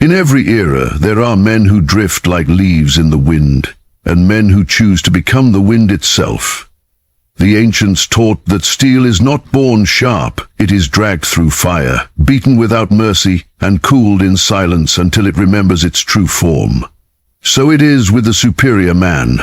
In every era, there are men who drift like leaves in the wind, and men who choose to become the wind itself. The ancients taught that steel is not born sharp, it is dragged through fire, beaten without mercy, and cooled in silence until it remembers its true form. So it is with the superior man.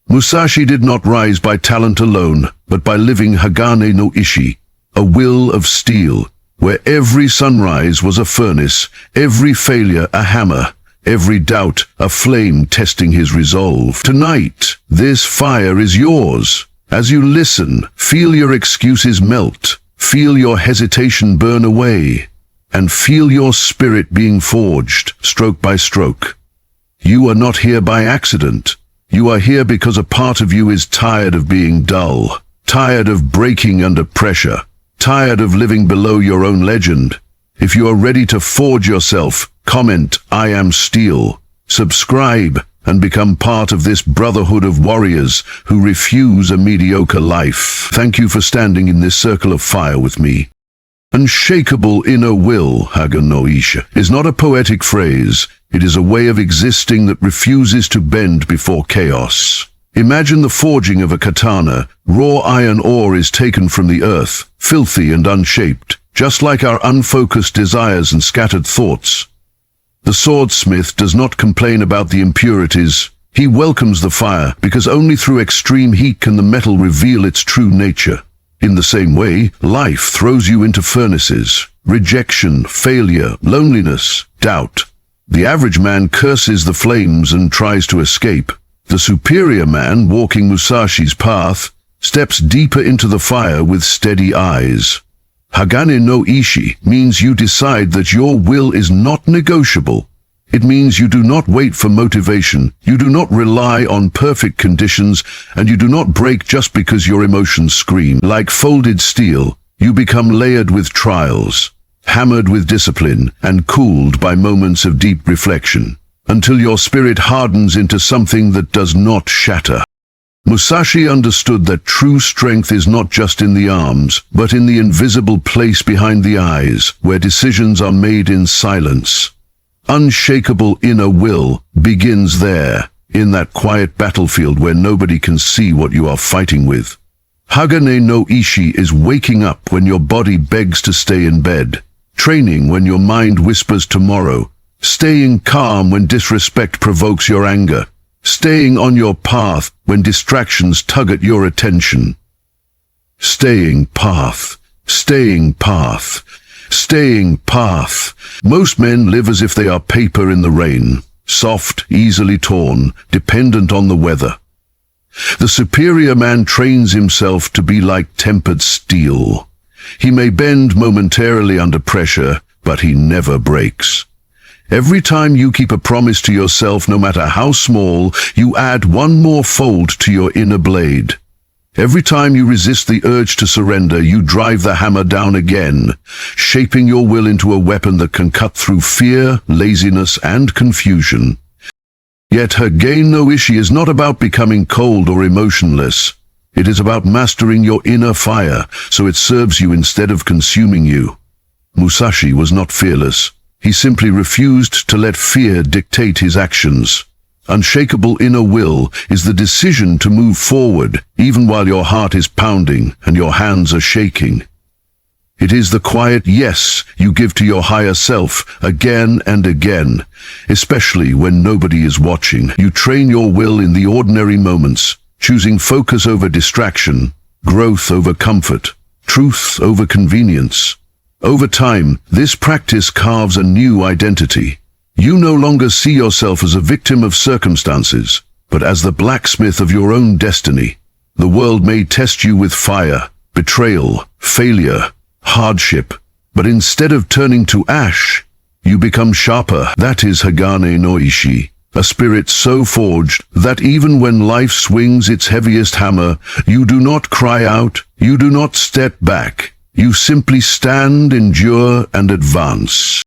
Musashi did not rise by talent alone, but by living Hagane no Ishi, a will of steel, where every sunrise was a furnace, every failure a hammer, every doubt a flame testing his resolve. Tonight, this fire is yours. As you listen, feel your excuses melt, feel your hesitation burn away, and feel your spirit being forged, stroke by stroke. You are not here by accident. You are here because a part of you is tired of being dull, tired of breaking under pressure, tired of living below your own legend. If you are ready to forge yourself, comment, "I am steel." Subscribe and become part of this brotherhood of warriors who refuse a mediocre life. Thank you for standing in this circle of fire with me. Unshakable inner will, Hagane no Ishi, is not a poetic phrase. It is a way of existing that refuses to bend before chaos. Imagine the forging of a katana. Raw iron ore is taken from the earth, filthy and unshaped, just like our unfocused desires and scattered thoughts. The swordsmith does not complain about the impurities. He welcomes the fire, because only through extreme heat can the metal reveal its true nature. In the same way, life throws you into furnaces. Rejection, failure, loneliness, doubt. The average man curses the flames and tries to escape. The superior man, walking Musashi's path, steps deeper into the fire with steady eyes. Hagane no Ishi means you decide that your will is not negotiable. It means you do not wait for motivation, you do not rely on perfect conditions, and you do not break just because your emotions scream. Like folded steel, you become layered with trials, hammered with discipline, and cooled by moments of deep reflection, until your spirit hardens into something that does not shatter. Musashi understood that true strength is not just in the arms, but in the invisible place behind the eyes, where decisions are made in silence. Unshakable inner will begins there, in that quiet battlefield where nobody can see what you are fighting with. Hagane no Ishi is waking up when your body begs to stay in bed, training when your mind whispers tomorrow, staying calm when disrespect provokes your anger, staying on your path when distractions tug at your attention. Staying path, staying path, staying path. Most men live as if they are paper in the rain, soft, easily torn, dependent on the weather. The superior man trains himself to be like tempered steel. He may bend momentarily under pressure, but he never breaks. Every time you keep a promise to yourself, no matter how small, you add one more fold to your inner blade. Every time you resist the urge to surrender, you drive the hammer down again, shaping your will into a weapon that can cut through fear, laziness, and confusion. Yet Hagane no Ishi is not about becoming cold or emotionless. It is about mastering your inner fire, so it serves you instead of consuming you. Musashi was not fearless. He simply refused to let fear dictate his actions. Unshakable inner will is the decision to move forward, even while your heart is pounding and your hands are shaking. It is the quiet yes you give to your higher self again and again, especially when nobody is watching. You train your will in the ordinary moments, choosing focus over distraction, growth over comfort, truth over convenience. Over time, this practice carves a new identity. You no longer see yourself as a victim of circumstances, but as the blacksmith of your own destiny. The world may test you with fire, betrayal, failure, hardship, but instead of turning to ash, you become sharper. That is Hagane no Ishi, a spirit so forged that even when life swings its heaviest hammer, you do not cry out, you do not step back. You simply stand, endure, and advance.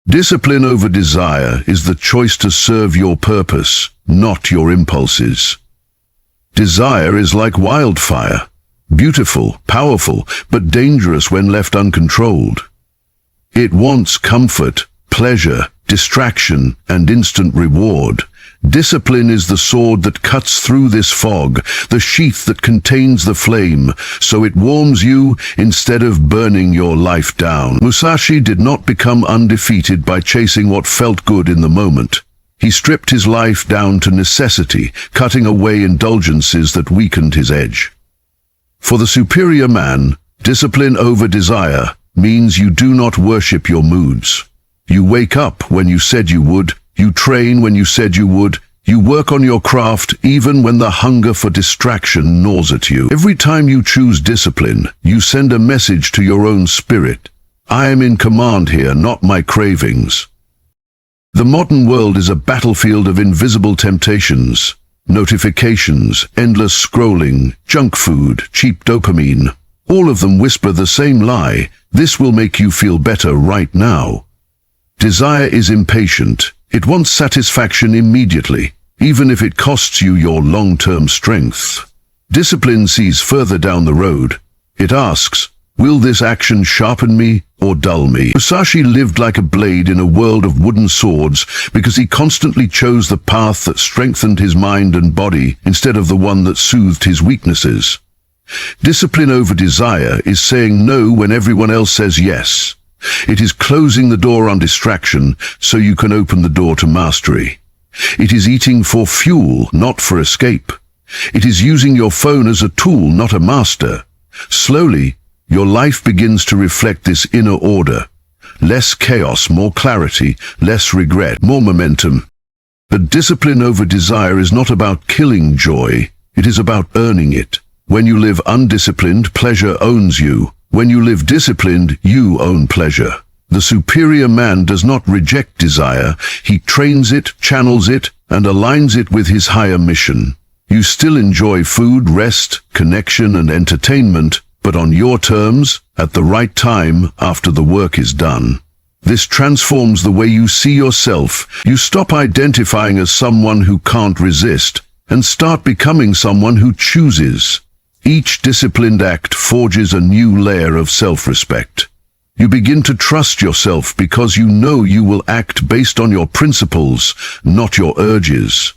Discipline over desire is the choice to serve your purpose, not your impulses. Desire is like wildfire, beautiful, powerful, but dangerous when left uncontrolled. It wants comfort, pleasure, distraction, and instant reward. Discipline is the sword that cuts through this fog, the sheath that contains the flame, so it warms you instead of burning your life down. Musashi did not become undefeated by chasing what felt good in the moment. He stripped his life down to necessity, cutting away indulgences that weakened his edge. For the superior man, discipline over desire means you do not worship your moods. You wake up when you said you would, you train when you said you would, you work on your craft even when the hunger for distraction gnaws at you. Every time you choose discipline, you send a message to your own spirit. I am in command here, not my cravings. The modern world is a battlefield of invisible temptations, notifications, endless scrolling, junk food, cheap dopamine. All of them whisper the same lie: this will make you feel better right now. Desire is impatient. It wants satisfaction immediately, even if it costs you your long-term strength. Discipline sees further down the road. It asks, will this action sharpen me or dull me? Musashi lived like a blade in a world of wooden swords because he constantly chose the path that strengthened his mind and body instead of the one that soothed his weaknesses. Discipline over desire is saying no when everyone else says yes. It is closing the door on distraction so you can open the door to mastery. It is eating for fuel, not for escape. It is using your phone as a tool, not a master. Slowly, your life begins to reflect this inner order. Less chaos, more clarity, less regret, more momentum. But discipline over desire is not about killing joy. It is about earning it. When you live undisciplined, pleasure owns you. When you live disciplined, you own pleasure. The superior man does not reject desire. He trains it, channels it, and aligns it with his higher mission. You still enjoy food, rest, connection, and entertainment, but on your terms, at the right time, after the work is done. This transforms the way you see yourself. You stop identifying as someone who can't resist, and start becoming someone who chooses. Each disciplined act forges a new layer of self-respect. You begin to trust yourself because you know you will act based on your principles, not your urges.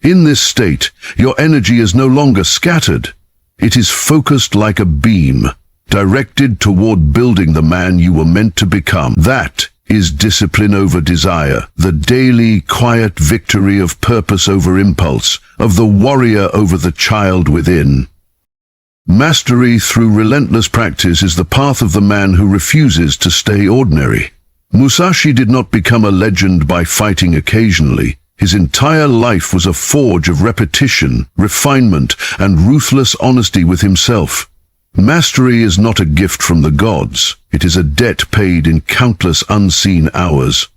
In this state, your energy is no longer scattered. It is focused like a beam, directed toward building the man you were meant to become. That is discipline over desire, the daily, quiet victory of purpose over impulse, of the warrior over the child within. Mastery through relentless practice is the path of the man who refuses to stay ordinary. Musashi did not become a legend by fighting occasionally. His entire life was a forge of repetition, refinement, and ruthless honesty with himself. Mastery is not a gift from the gods. It is a debt paid in countless unseen hours.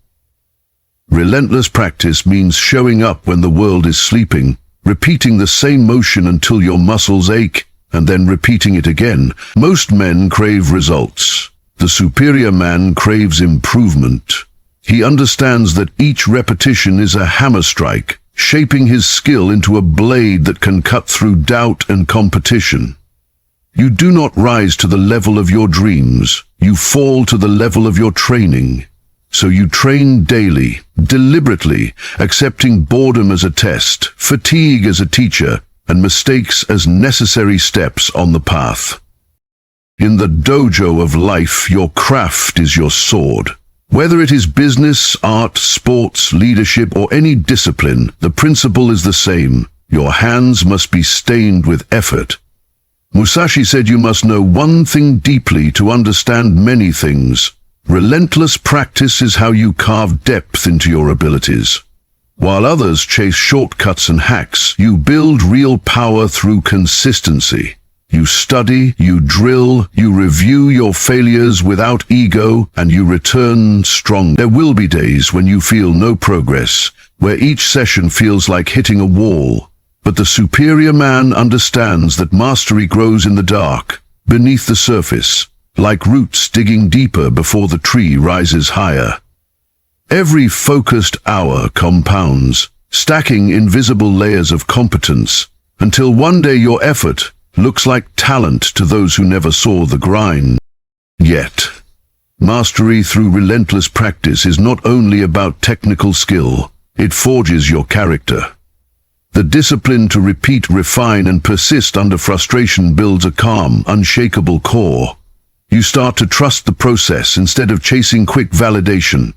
Relentless practice means showing up when the world is sleeping, repeating the same motion until your muscles ache, and then repeating it again. Most men crave results. The superior man craves improvement. He understands that each repetition is a hammer strike, shaping his skill into a blade that can cut through doubt and competition. You do not rise to the level of your dreams. You fall to the level of your training. So you train daily, deliberately, accepting boredom as a test, fatigue as a teacher, and mistakes as necessary steps on the path. In the dojo of life, your craft is your sword. Whether it is business, art, sports, leadership, or any discipline, the principle is the same. Your hands must be stained with effort. Musashi said you must know one thing deeply to understand many things. Relentless practice is how you carve depth into your abilities. While others chase shortcuts and hacks, you build real power through consistency. You study, you drill, you review your failures without ego, and you return strong. There will be days when you feel no progress, where each session feels like hitting a wall. But the superior man understands that mastery grows in the dark, beneath the surface, like roots digging deeper before the tree rises higher. Every focused hour compounds, stacking invisible layers of competence, until one day your effort looks like talent to those who never saw the grind. Yet, Mastery through relentless practice is not only about technical skill, it forges your character. The discipline to repeat, refine, and persist under frustration builds a calm, unshakable core. You start to trust the process instead of chasing quick validation.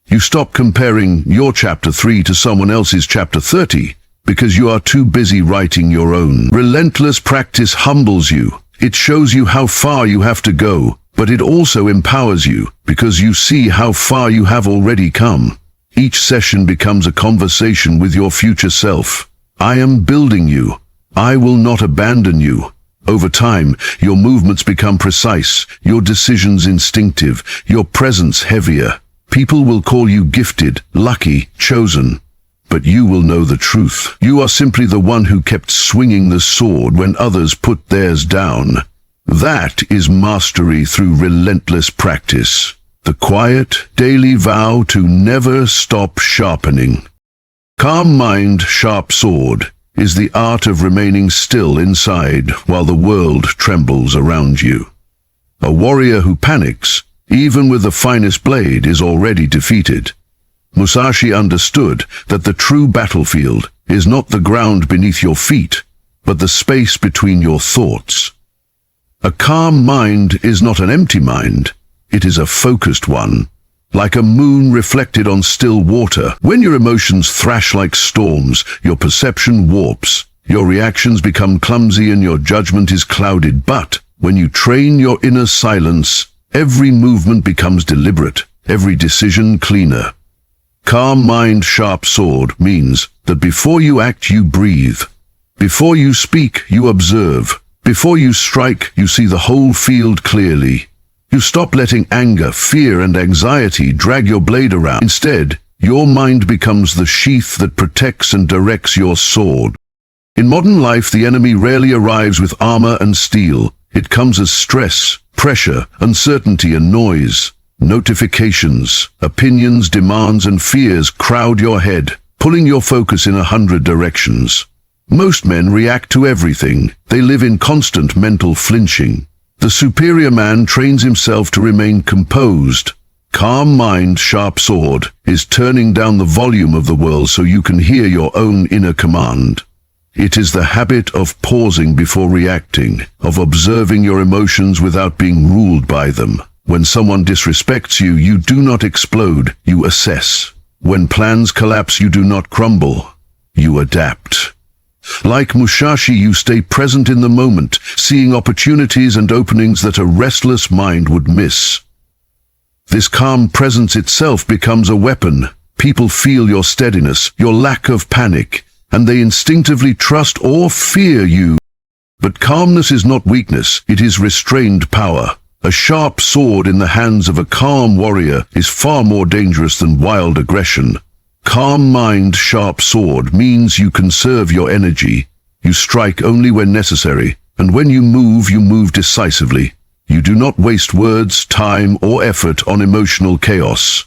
You stop comparing your chapter 3 to someone else's chapter 30 because you are too busy writing your own. Relentless practice humbles you. It shows you how far you have to go, but it also empowers you because you see how far you have already come. Each session becomes a conversation with your future self. I am building you. I will not abandon you. Over time, your movements become precise, your decisions instinctive, your presence heavier. People will call you gifted, lucky, chosen. But you will know the truth. You are simply the one who kept swinging the sword when others put theirs down. That is mastery through relentless practice. The quiet, daily vow to never stop sharpening. Calm mind, sharp sword is the art of remaining still inside while the world trembles around you. A warrior who panics, even with the finest blade, is already defeated. Musashi understood that the true battlefield is not the ground beneath your feet, but the space between your thoughts. A calm mind is not an empty mind, it is a focused one. Like a moon reflected on still water. When your emotions thrash like storms, your perception warps, your reactions become clumsy and your judgment is clouded. But when you train your inner silence, every movement becomes deliberate, every decision cleaner. Calm mind, sharp sword means that before you act, you breathe. Before you speak, you observe. Before you strike, you see the whole field clearly. You stop letting anger, fear, and anxiety drag your blade around. Instead, your mind becomes the sheath that protects and directs your sword. In modern life, the enemy rarely arrives with armor and steel. It comes as stress, pressure, uncertainty, and noise. Notifications, opinions, demands, and fears crowd your head, pulling your focus in 100 directions. Most men react to everything. They live in constant mental flinching. The superior man trains himself to remain composed. Calm mind, sharp sword is turning down the volume of the world so you can hear your own inner command. It is the habit of pausing before reacting, of observing your emotions without being ruled by them. When someone disrespects you, you do not explode, you assess. When plans collapse, you do not crumble, you adapt. Like Musashi, you stay present in the moment, seeing opportunities and openings that a restless mind would miss. This calm presence itself becomes a weapon. People feel your steadiness, your lack of panic, and they instinctively trust or fear you. But calmness is not weakness, it is restrained power. A sharp sword in the hands of a calm warrior is far more dangerous than wild aggression. Calm mind, sharp sword means you conserve your energy. You strike only when necessary, and when you move decisively. You do not waste words, time, or effort on emotional chaos.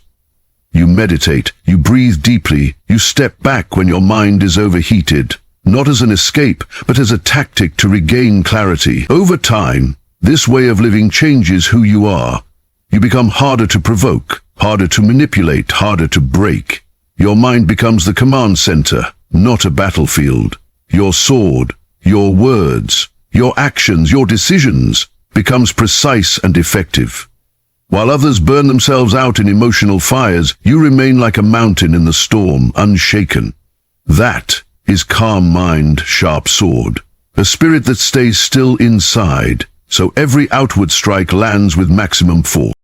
You meditate, you breathe deeply, you step back when your mind is overheated, not as an escape, but as a tactic to regain clarity. Over time, this way of living changes who you are. You become harder to provoke, harder to manipulate, harder to break. Your mind becomes the command center, not a battlefield. Your sword, your words, your actions, your decisions becomes precise and effective. While others burn themselves out in emotional fires, you remain like a mountain in the storm, unshaken. That is calm mind, sharp sword. A spirit that stays still inside, so every outward strike lands with maximum force.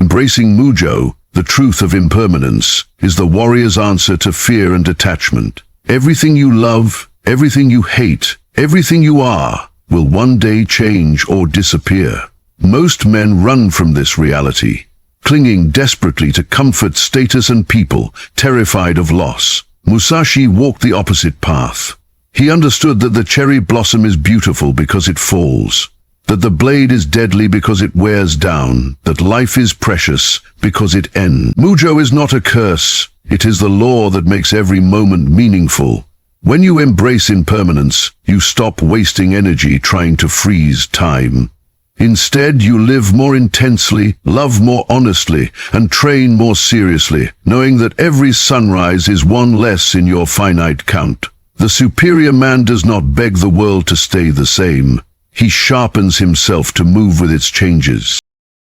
Embracing Mujo, the truth of impermanence, is the warrior's answer to fear and attachment. Everything you love, everything you hate, everything you are, will one day change or disappear. Most men run from this reality, clinging desperately to comfort, status, and people, terrified of loss. Musashi walked the opposite path. He understood that the cherry blossom is beautiful because it falls, that the blade is deadly because it wears down, that life is precious because it ends. Mujo is not a curse, it is the law that makes every moment meaningful. When you embrace impermanence, you stop wasting energy trying to freeze time. Instead, you live more intensely, love more honestly, and train more seriously, knowing that every sunrise is one less in your finite count. The superior man does not beg the world to stay the same. He sharpens himself to move with its changes.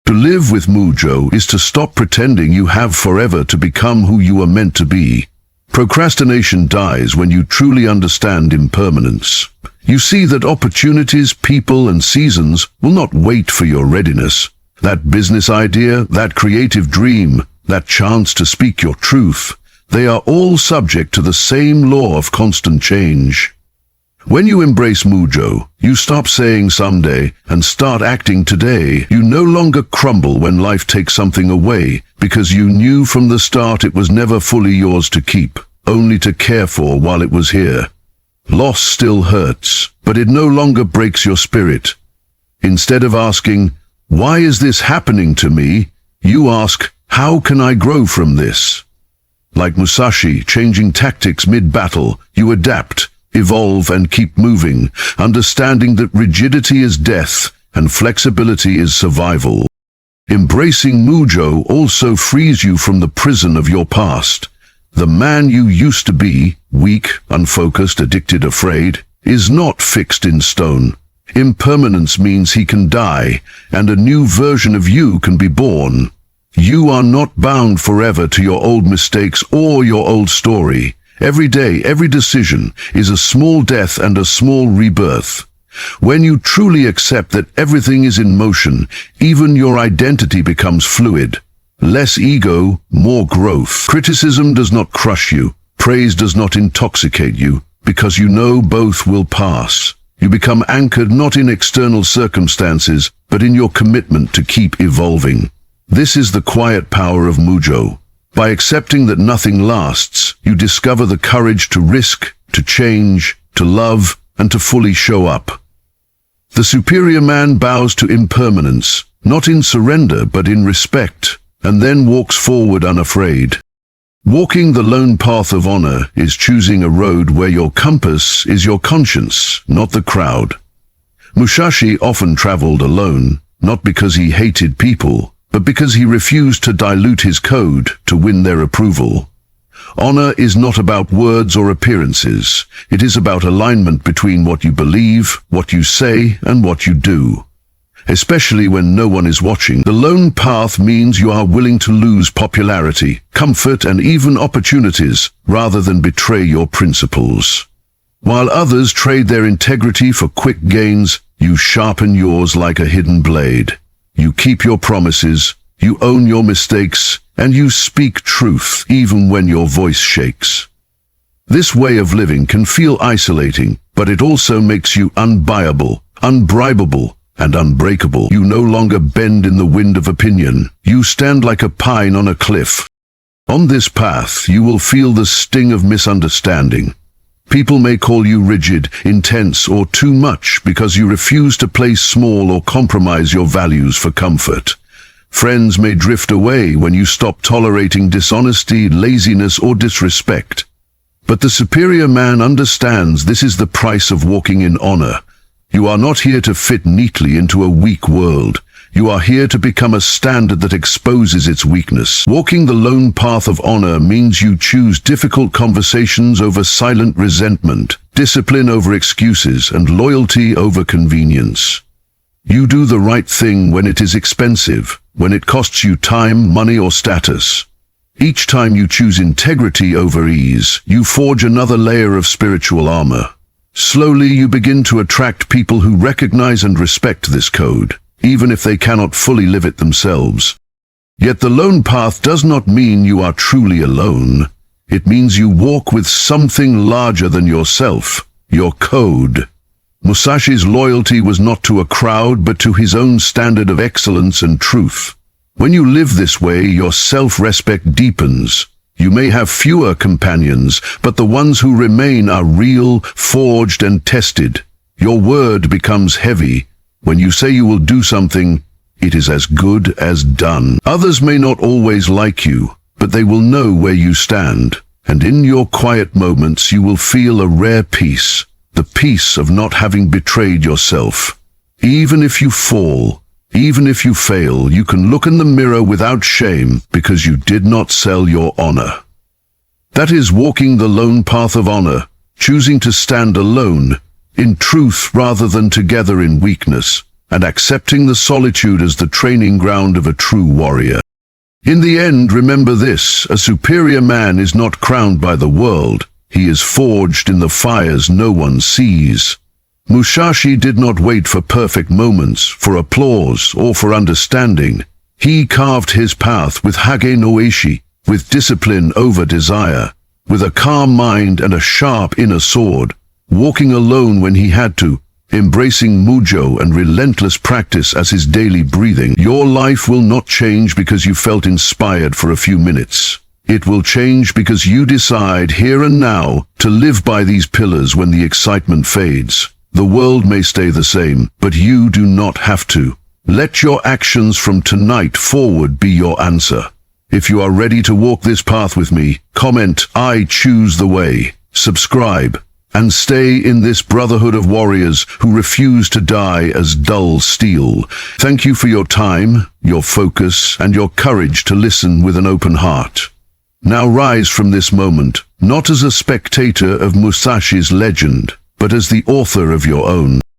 To live with Mujo is to stop pretending you have forever to become who you are meant to be. Procrastination dies when you truly understand impermanence. You see that opportunities, people, and seasons will not wait for your readiness. That business idea, that creative dream, that chance to speak your truth, they are all subject to the same law of constant change. When you embrace Mujo, you stop saying someday and start acting today. You no longer crumble when life takes something away, because you knew from the start it was never fully yours to keep, only to care for while it was here. Loss still hurts, but it no longer breaks your spirit. Instead of asking, "Why is this happening to me?" you ask, "How can I grow from this?" Like Musashi, changing tactics mid-battle, you adapt, evolve, and keep moving, understanding that rigidity is death and flexibility is survival. Embracing Mujo also frees you from the prison of your past. The man you used to be, weak, unfocused, addicted, afraid, is not fixed in stone. Impermanence means he can die, and a new version of you can be born. You are not bound forever to your old mistakes or your old story. Every day, every decision is a small death and a small rebirth. When you truly accept that everything is in motion, even your identity becomes fluid. Less ego, more growth. Criticism does not crush you. Praise does not intoxicate you, because you know both will pass. You become anchored not in external circumstances, but in your commitment to keep evolving. This is the quiet power of Mujo. By accepting that nothing lasts, you discover the courage to risk, to change, to love, and to fully show up. The superior man bows to impermanence, not in surrender but in respect, and then walks forward unafraid. Walking the lone path of honor is choosing a road where your compass is your conscience, not the crowd. Musashi often traveled alone, not because he hated people, but because he refused to dilute his code to win their approval. Honor is not about words or appearances. It is about alignment between what you believe, what you say, and what you do. Especially when no one is watching, the lone path means you are willing to lose popularity, comfort, and even opportunities, rather than betray your principles. While others trade their integrity for quick gains, you sharpen yours like a hidden blade. You keep your promises, you own your mistakes, and you speak truth even when your voice shakes. This way of living can feel isolating, but it also makes you unbuyable, unbribable, and unbreakable. You no longer bend in the wind of opinion. You stand like a pine on a cliff. On this path, you will feel the sting of misunderstanding. People may call you rigid, intense, or too much because you refuse to play small or compromise your values for comfort. Friends may drift away when you stop tolerating dishonesty, laziness, or disrespect. But the superior man understands this is the price of walking in honor. You are not here to fit neatly into a weak world. You are here to become a standard that exposes its weakness. Walking the lone path of honor means you choose difficult conversations over silent resentment, discipline over excuses, and loyalty over convenience. You do the right thing when it is expensive, when it costs you time, money, or status. Each time you choose integrity over ease, you forge another layer of spiritual armor. Slowly you begin to attract people who recognize and respect this code, even if they cannot fully live it themselves. Yet the lone path does not mean you are truly alone. It means you walk with something larger than yourself, your code. Musashi's loyalty was not to a crowd, but to his own standard of excellence and truth. When you live this way, your self-respect deepens. You may have fewer companions, but the ones who remain are real, forged, and tested. Your word becomes heavy. When you say you will do something, it is as good as done. Others may not always like you, but they will know where you stand. And in your quiet moments, you will feel a rare peace, the peace of not having betrayed yourself. Even if you fall, even if you fail, you can look in the mirror without shame because you did not sell your honor. That is walking the lone path of honor, choosing to stand alone, in truth rather than together in weakness, and accepting the solitude as the training ground of a true warrior. In the end, remember this: a superior man is not crowned by the world, he is forged in the fires no one sees. Musashi did not wait for perfect moments, for applause, or for understanding. He carved his path with Hagane no Ishi, with discipline over desire, with a calm mind and a sharp inner sword, walking alone when he had to, embracing Mujo and relentless practice as his daily breathing. Your life will not change because you felt inspired for a few minutes. It will change because you decide here and now to live by these pillars when the excitement fades. The world may stay the same, but you do not have to. Let your actions from tonight forward be your answer. If you are ready to walk this path with me, comment, "I choose the way," subscribe, and stay in this brotherhood of warriors who refuse to die as dull steel. Thank you for your time, your focus, and your courage to listen with an open heart. Now rise from this moment, not as a spectator of Musashi's legend, but as the author of your own.